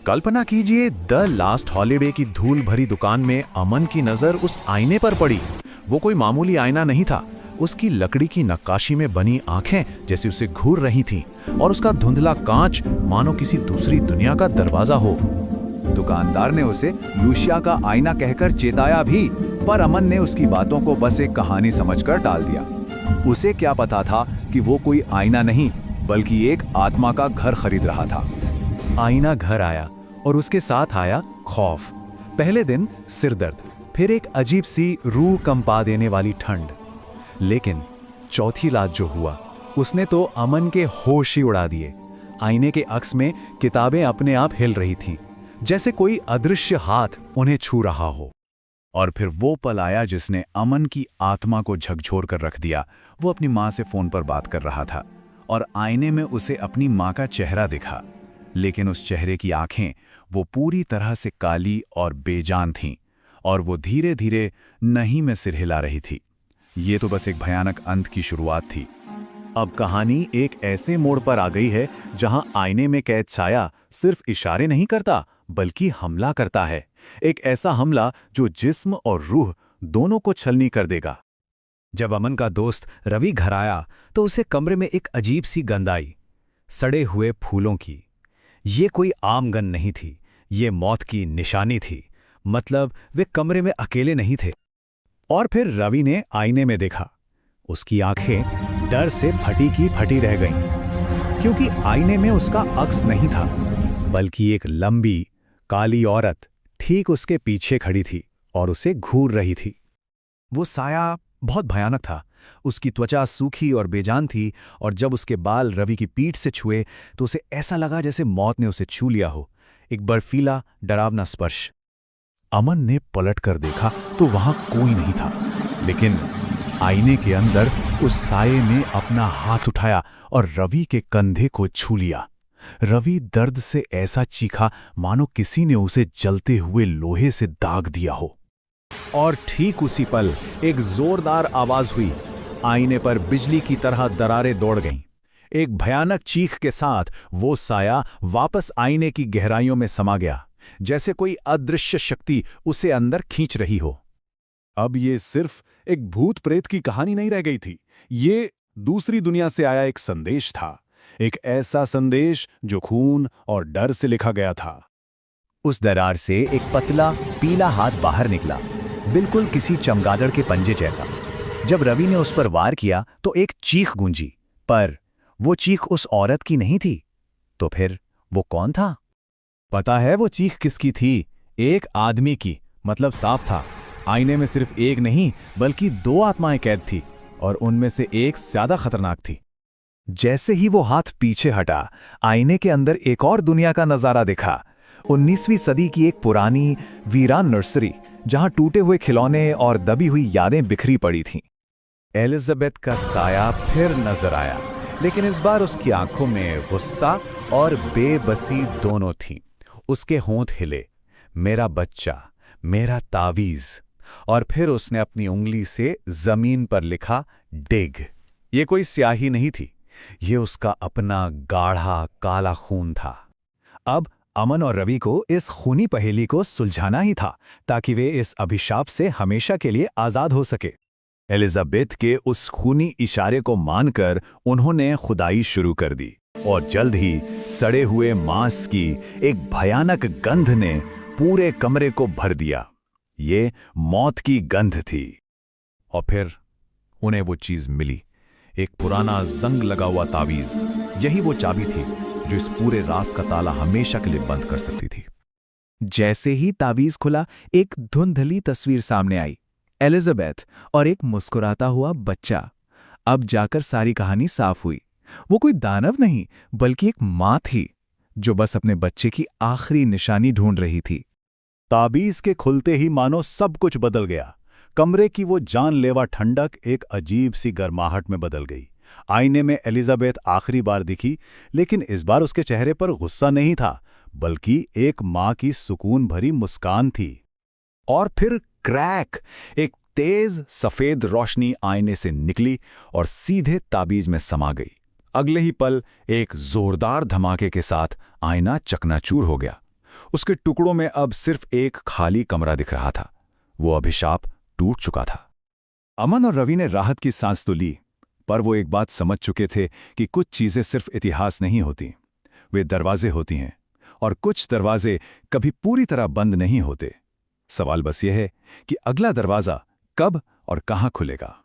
कल्पना कीजिए, the last holiday की धूल भरी दुकान में अमन की नजर उस आईने पर पड़ी। वो कोई मामूली आईना नहीं था। उसकी लकड़ी की नक्काशी में बनी आंखें जैसे उसे घूर रही थीं, और उसका धुंधला कांच मानो किसी दूसरी दुनिया का दरवाजा हो। दुकानदार ने उसे लूशिया का आईना कहकर चेताया भी, पर अमन ने उसकी बातों को बस एक कहानी समझकर टाल दिया। उसे क्या पता था कि वो कोई आईना नहीं, बल्कि एक आत्मा का घर खरीद रहा था। आईना घर आया और उसके साथ आया खौफ। पहले दिन सिरदर्द, फिर एक अजीब सी रूह कंपा देने वाली ठंड। लेकिन चौथी रात जो हुआ, उसने तो अमन के होश ही उड़ा दिए। आईने के अक्स में किताबें अपने आप हिल रही थीं, जैसे कोई अदृश्य हाथ उन्हें छू रहा हो। और फिर वो पल आया जिसने अमन की आत्मा को झकझोर कर रख दिया। वो अपनी माँ से फोन पर बात कर रहा था और आईने में उसे अपनी माँ का चेहरा दिखा, लेकिन उस चेहरे की आंखें वो पूरी तरह से काली और बेजान थीं, और वो धीरे धीरे नहीं में सिर हिला रही थी। ये तो बस एक भयानक अंत की शुरुआत थी। अब कहानी एक ऐसे मोड़ पर आ गई है जहां आईने में कैद साया सिर्फ इशारे नहीं करता, बल्कि हमला करता है। एक ऐसा हमला जो जिस्म और रूह दोनों को छलनी कर देगा। जब अमन का दोस्त रवि घर आया तो उसे कमरे में एक अजीब सी गंध आई, सड़े हुए फूलों की। ये कोई आम गंध नहीं थी, ये मौत की निशानी थी। मतलब वे कमरे में अकेले नहीं थे। और फिर रवि ने आईने में देखा। उसकी आंखें डर से फटी की फटी रह गईं, क्योंकि आईने में उसका अक्स नहीं था, बल्कि एक लंबी काली औरत ठीक उसके पीछे खड़ी थी और उसे घूर रही थी। वो साया बहुत भयानक था। उसकी त्वचा सूखी और बेजान थी, और जब उसके बाल रवि की पीठ से छुए तो उसे ऐसा लगा जैसे मौत ने उसे छू लिया हो। एक बर्फीला डरावना स्पर्श। अमन ने पलट कर देखा तो वहां कोई नहीं था, लेकिन आईने के अंदर उस साये ने अपना हाथ उठाया और रवि के कंधे को छू लिया। रवि दर्द से ऐसा चीखा मानो किसी ने उसे जलते हुए लोहे से दाग दिया हो। और ठीक उसी पल एक जोरदार आवाज हुई। आईने पर बिजली की तरह दरारें दौड़ गईं। एक भयानक चीख के साथ वो साया वापस आईने की गहराइयों में समा गया, जैसे कोई अदृश्य शक्ति उसे अंदर खींच रही हो। अब ये सिर्फ एक भूत प्रेत की कहानी नहीं रह गई थी। ये दूसरी दुनिया से आया एक संदेश था, एक ऐसा संदेश जो खून और डर से लिखा गया था। उस दरार से एक पतला पीला हाथ बाहर निकला, बिल्कुल किसी चमगादड़ के पंजे जैसा। जब रवि ने उस पर वार किया तो एक चीख गूंजी, पर वो चीख उस औरत की नहीं थी। तो फिर वो कौन था? पता है वो चीख किसकी थी? एक आदमी की। मतलब साफ था, आईने में सिर्फ एक नहीं बल्कि दो आत्माएं कैद थी, और उनमें से एक ज्यादा खतरनाक थी। जैसे ही वो हाथ पीछे हटा, आईने के अंदर एक और दुनिया का नजारा दिखा। 19वीं सदी की एक पुरानी वीरान नर्सरी, जहां टूटे हुए खिलौने और दबी हुई यादें बिखरी पड़ी थीं। एलिजाबेथ का साया फिर नजर आया, लेकिन इस बार उसकी आंखों में गुस्सा और बेबसी दोनों थीं। उसके होंठ हिले, मेरा बच्चा, मेरा तावीज। और फिर उसने अपनी उंगली से जमीन पर लिखा, डिग। ये कोई स्याही नहीं थी, ये उसका अपना गाढ़ा काला खून था। अब अमन और रवि को इस खूनी पहेली को सुलझाना ही था, ताकि वे इस अभिशाप से हमेशा के लिए आजाद हो सके। एलिजाबेथ के उस खूनी इशारे को मानकर उन्होंने खुदाई शुरू कर दी, और जल्द ही सड़े हुए मांस की एक भयानक गंध ने पूरे कमरे को भर दिया। ये मौत की गंध थी। और फिर उन्हें वो चीज मिली, एक पुराना जंग लगा हुआ तावीज। यही वो चाबी थी जो इस पूरे राज का ताला हमेशा के लिए बंद कर सकती थी। जैसे ही तावीज खुला, एक धुंधली तस्वीर सामने आई, एलिजाबेथ और एक मुस्कुराता हुआ बच्चा। अब जाकर सारी कहानी साफ हुई। वो कोई दानव नहीं, बल्कि एक माँ थी जो बस अपने बच्चे की आखिरी निशानी ढूंढ रही थी। ताबीज के खुलते ही मानो सब कुछ बदल गया। कमरे की वो जानलेवा ठंडक एक अजीब सी गर्माहट में बदल गई। आईने में एलिजाबेथ आखिरी बार दिखी, लेकिन इस बार उसके चेहरे पर गुस्सा नहीं था, बल्कि एक माँ की सुकून भरी मुस्कान थी। और फिर क्रैक! एक तेज सफेद रोशनी आईने से निकली और सीधे ताबीज में समा गई। अगले ही पल एक जोरदार धमाके के साथ आईना चकनाचूर हो गया। उसके टुकड़ों में अब सिर्फ एक खाली कमरा दिख रहा था। वो अभिशाप टूट चुका था। अमन और रवि ने राहत की सांस तो ली, पर वो एक बात समझ चुके थे कि कुछ चीजें सिर्फ इतिहास नहीं होती, वे दरवाजे होती हैं, और कुछ दरवाजे कभी पूरी तरह बंद नहीं होते। सवाल बस यह है कि अगला दरवाजा कब और कहां खुलेगा।